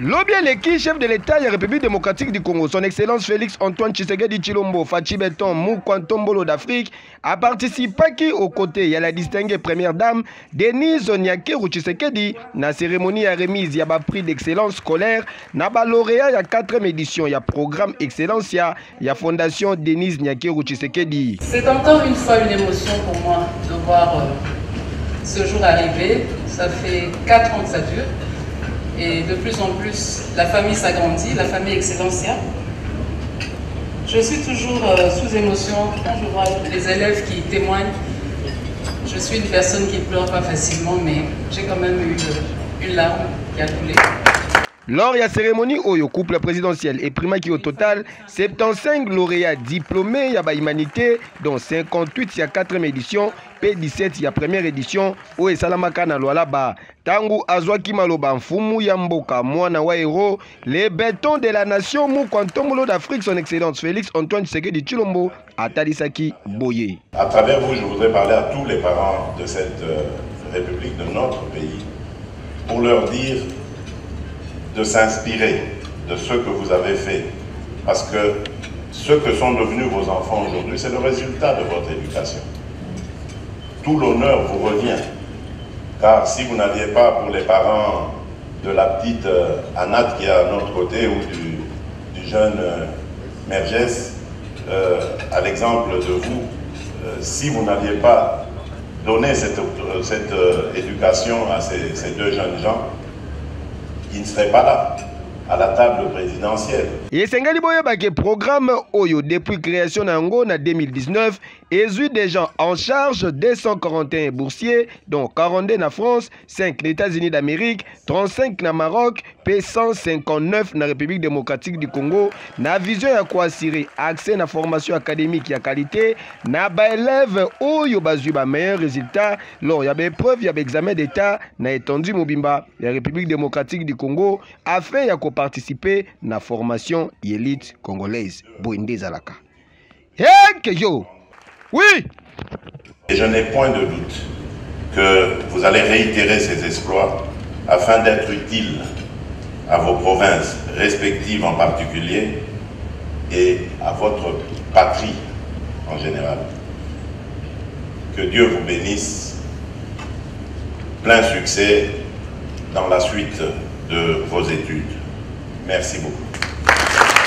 L'Obieleki, chef de l'État de la République démocratique du Congo, son Excellence Félix Antoine Tshisekedi Tshilombo, Fachi Beton Mukwantombolo d'Afrique, a participé aux côtés de la distinguée première dame Denise Nyakeru Tshisekedi dans la cérémonie à remise de prix d'excellence scolaire, dans la lauréat de la 4e édition, il y a programme excellence, il y a fondation Denise Nyakeru Tshisekedi. C'est encore une fois une émotion pour moi de voir ce jour arriver. Ça fait 4 ans que ça dure. Et de plus en plus, la famille s'agrandit, la famille Excellencia. Je suis toujours sous émotion quand je vois les élèves qui témoignent. Je suis une personne qui ne pleure pas facilement, mais j'ai quand même eu une larme qui a coulé. Lors de la cérémonie au couple présidentiel et primaki au total, 75 lauréats diplômés de l'humanité, dont 58 il y a 4e édition, P17 il y a 1re édition, au Salamaka na Lualaba. Tangu Azwaki Maloba Mfumu Yamboka, Mwana Waero, les bétons de la nation Mukwantombolo d'Afrique, son Excellence Félix Antoine Tshisekedi Tshilombo, à Talisaki Boye. À travers vous, je voudrais parler à tous les parents de cette république, de notre pays, pour leur dire de s'inspirer de ce que vous avez fait. Parce que ce que sont devenus vos enfants aujourd'hui, c'est le résultat de votre éducation. Tout l'honneur vous revient. Car si vous n'aviez pas pour les parents de la petite Anat qui est à notre côté ou du jeune Mergès, à l'exemple de vous, si vous n'aviez pas donné cette éducation à ces deux jeunes gens, qui ne serait pas là, à la table présidentielle. Et Sengali Boyeba que programme Oyo depuis création d'Ango en 2019 et des gens en charge 241 boursiers, dont 42 en France, 5 les États-Unis d'Amérique, 35 en Maroc, puis 159 en République démocratique du Congo. Na vision à quoi assurer accès à la formation académique et qualité, na ba élève Oyo bazuba meilleur résultat. Lors il y a des preuves, il y a des examens d'état, na étendu Mobimba, la République démocratique du Congo, afin de participer à la formation élite congolaise. Boindé Zalaka. Hey, yo! Oui! Et je n'ai point de doute que vous allez réitérer ces exploits afin d'être utile à vos provinces respectives en particulier et à votre patrie en général. Que Dieu vous bénisse. Plein succès dans la suite de vos études. Merci beaucoup.